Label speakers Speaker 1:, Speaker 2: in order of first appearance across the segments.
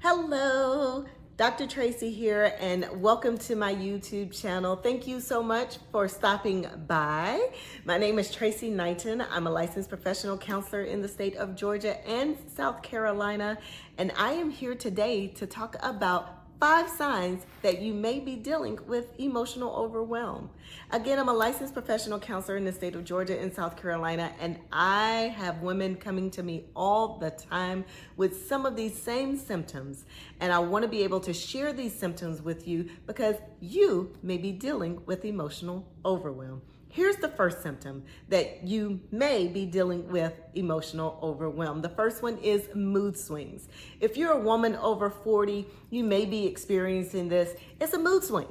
Speaker 1: Hello, Dr. Tracy here, and welcome to my YouTube channel. Thank you so much for stopping by. My name is Tracy Knighton. I'm a licensed professional counselor in the state of Georgia and South Carolina, and I am here today to talk about 5 signs that you may be dealing with emotional overwhelm. Again, I'm a licensed professional counselor in the state of Georgia and South Carolina, and I have women coming to me all the time with some of these same symptoms. And I want to be able to share these symptoms with you because you may be dealing with emotional overwhelm. Here's the first symptom that you may be dealing with emotional overwhelm. The first one is mood swings. If you're a woman over 40, you may be experiencing this. It's a mood swing.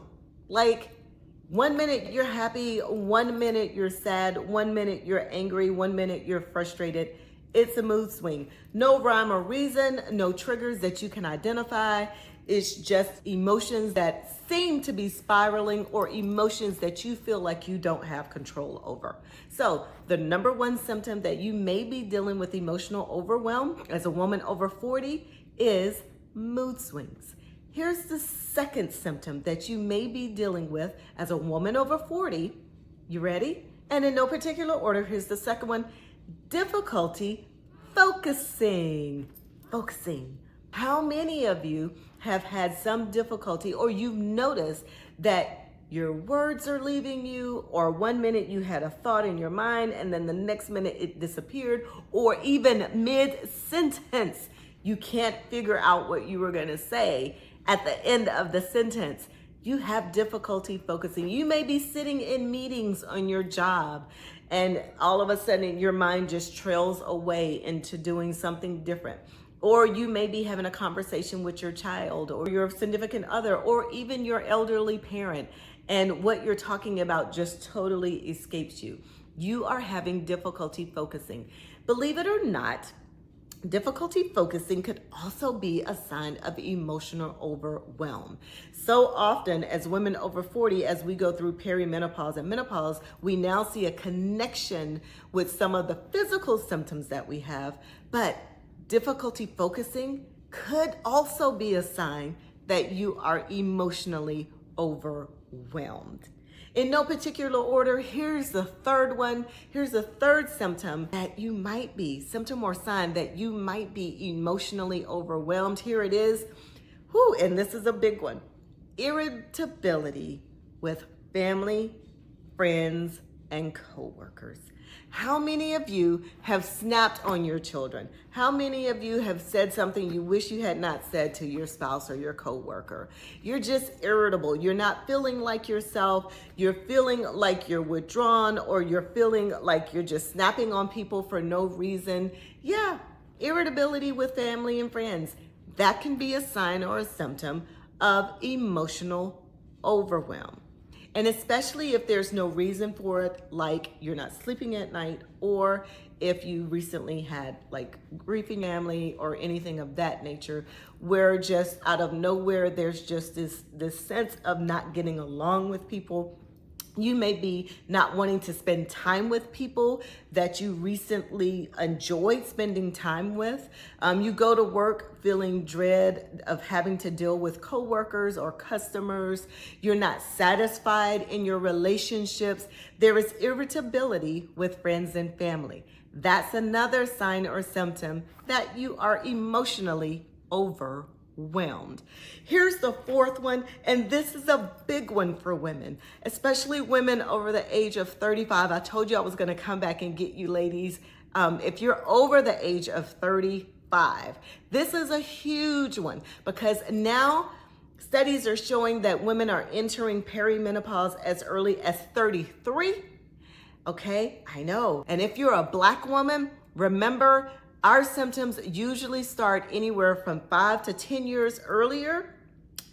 Speaker 1: Like 1 minute you're happy, 1 minute you're sad, 1 minute you're angry, 1 minute you're frustrated. It's a mood swing. No rhyme or reason, no triggers that you can identify. It's just emotions that seem to be spiraling or emotions that you feel like you don't have control over. So the number one symptom that you may be dealing with emotional overwhelm as a woman over 40 is mood swings. Here's the second symptom that you may be dealing with as a woman over 40. You ready? And in no particular order, here's the second one: difficulty focusing. How many of you have had some difficulty, or you've noticed that your words are leaving you, or 1 minute you had a thought in your mind and then the next minute it disappeared, or even mid-sentence, you can't figure out what you were going to say at the end of the sentence? You have difficulty focusing. You may be sitting in meetings on your job and all of a sudden your mind just trails away into doing something different. Or you may be having a conversation with your child or your significant other or even your elderly parent, and what you're talking about just totally escapes you. You are having difficulty focusing. Believe it or not, difficulty focusing could also be a sign of emotional overwhelm. So often as women over 40, as we go through perimenopause and menopause, we now see a connection with some of the physical symptoms that we have, but difficulty focusing could also be a sign that you are emotionally overwhelmed. In no particular order, here's the third one. Here's the third symptom that you might be, symptom or sign that you might be emotionally overwhelmed. Here it is. And this is a big one. Irritability with family, friends, and coworkers. How many of you have snapped on your children? How many of you have said something you wish you had not said to your spouse or your coworker? You're just irritable. You're not feeling like yourself. You're feeling like you're withdrawn, or you're feeling like you're just snapping on people for no reason. Yeah, irritability with family and friends. That can be a sign or a symptom of emotional overwhelm. And especially if there's no reason for it, like you're not sleeping at night, or if you recently had like grieving family or anything of that nature, where just out of nowhere, there's just this sense of not getting along with people. You may be not wanting to spend time with people that you recently enjoyed spending time with. You go to work feeling dread of having to deal with coworkers or customers. You're not satisfied in your relationships. There is irritability with friends and family. That's another sign or symptom that you are emotionally overwhelmed. Here's the fourth one, and this is a big one for women, especially women over the age of 35. I told you I was going to come back and get you ladies. If you're over the age of 35, this is a huge one, because now studies are showing that women are entering perimenopause as early as 33. Okay, I know. And if you're a Black woman, remember, our symptoms usually start anywhere from 5 to 10 years earlier.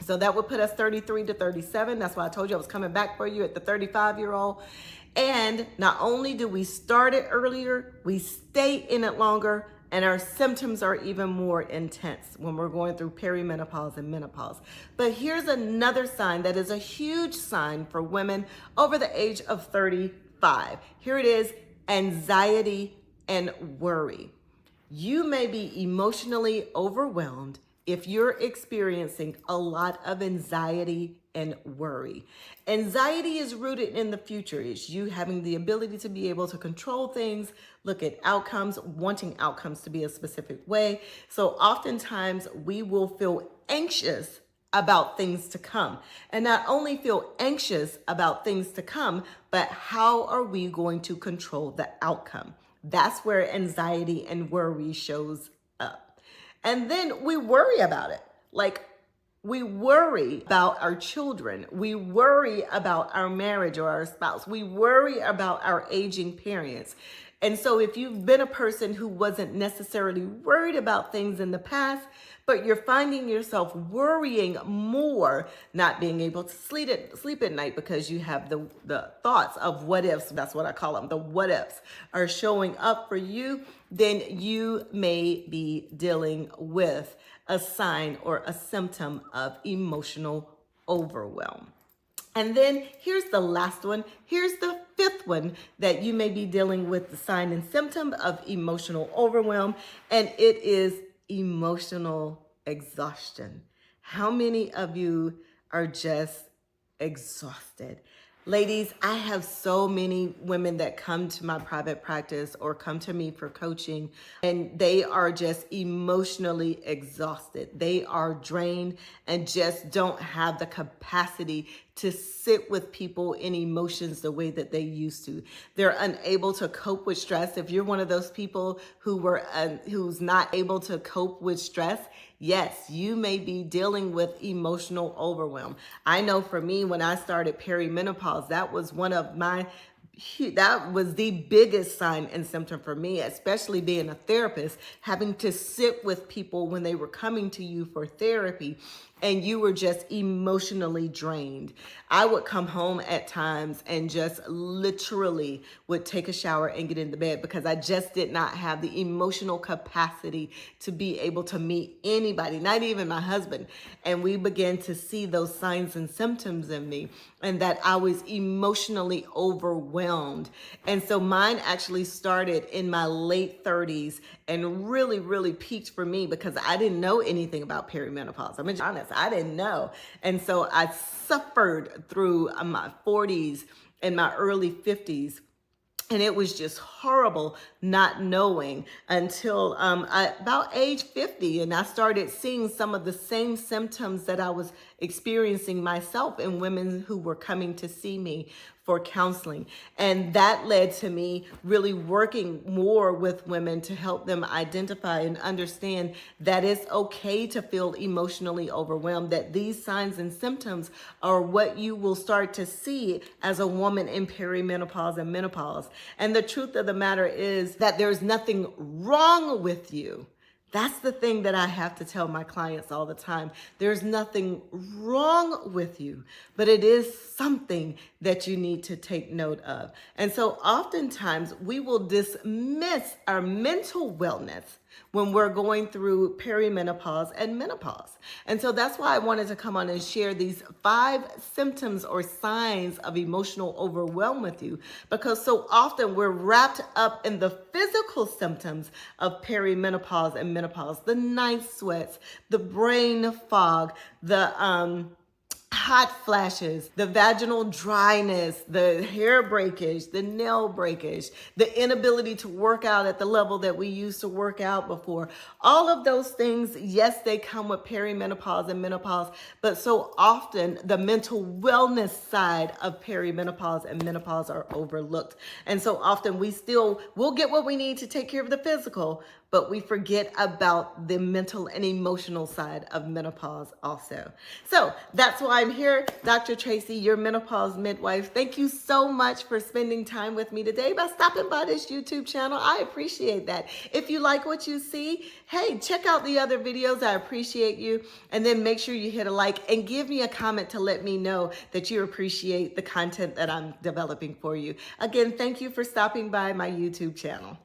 Speaker 1: So that would put us 33 to 37. That's why I told you I was coming back for you at the 35-year-old. And not only do we start it earlier, we stay in it longer, and our symptoms are even more intense when we're going through perimenopause and menopause. But here's another sign that is a huge sign for women over the age of 35. Here it is: anxiety and worry. You may be emotionally overwhelmed if you're experiencing a lot of anxiety and worry. Anxiety is rooted in the future. It's you having the ability to be able to control things, look at outcomes, wanting outcomes to be a specific way. So oftentimes we will feel anxious about things to come. And not only feel anxious about things to come, but how are we going to control the outcome? That's where anxiety and worry shows up. And then we worry about it. Like, we worry about our children. We worry about our marriage or our spouse. We worry about our aging parents. And so if you've been a person who wasn't necessarily worried about things in the past, but you're finding yourself worrying more, not being able to sleep at night because you have the thoughts of what ifs, that's what I call them, the what ifs are showing up for you, then you may be dealing with a sign or a symptom of emotional overwhelm. And then here's the last one. Here's the fifth one that you may be dealing with, the sign and symptom of emotional overwhelm, and it is emotional exhaustion. How many of you are just exhausted? Ladies, I have so many women that come to my private practice or come to me for coaching, and they are just emotionally exhausted. They are drained and just don't have the capacity to sit with people in emotions the way that they used to. They're unable to cope with stress. If you're one of those people who's not able to cope with stress, yes, you may be dealing with emotional overwhelm. I know for me, when I started perimenopause, that was the biggest sign and symptom for me, especially being a therapist, having to sit with people when they were coming to you for therapy and you were just emotionally drained. I would come home at times and just literally would take a shower and get into bed because I just did not have the emotional capacity to be able to meet anybody, not even my husband. And we began to see those signs and symptoms in me, and that I was emotionally overwhelmed. And so mine actually started in my late 30s and really, really peaked for me because I didn't know anything about perimenopause. I'm being honest, I didn't know. And so I suffered through my 40s and my early 50s. And it was just horrible not knowing until about age 50. And I started seeing some of the same symptoms that I was experiencing myself in women who were coming to see me for counseling. And that led to me really working more with women to help them identify and understand that it's okay to feel emotionally overwhelmed, that these signs and symptoms are what you will start to see as a woman in perimenopause and menopause. And the truth of the matter is that there's nothing wrong with you. That's the thing that I have to tell my clients all the time. There's nothing wrong with you, but it is something that you need to take note of. And so oftentimes we will dismiss our mental wellness when we're going through perimenopause and menopause. And so that's why I wanted to come on and share these 5 symptoms or signs of emotional overwhelm with you, because so often we're wrapped up in the physical symptoms of perimenopause and menopause, the night sweats, the brain fog, the hot flashes, the vaginal dryness, the hair breakage, the nail breakage, the inability to work out at the level that we used to work out before. All of those things, yes, they come with perimenopause and menopause, but so often the mental wellness side of perimenopause and menopause are overlooked. And so often we'll get what we need to take care of the physical, but we forget about the mental and emotional side of menopause also. So that's why I'm here, Dr. Tracy, your menopause midwife. Thank you so much for spending time with me today by stopping by this YouTube channel. I appreciate that. If you like what you see, hey, check out the other videos. I appreciate you. And then make sure you hit a like and give me a comment to let me know that you appreciate the content that I'm developing for you. Again, thank you for stopping by my YouTube channel.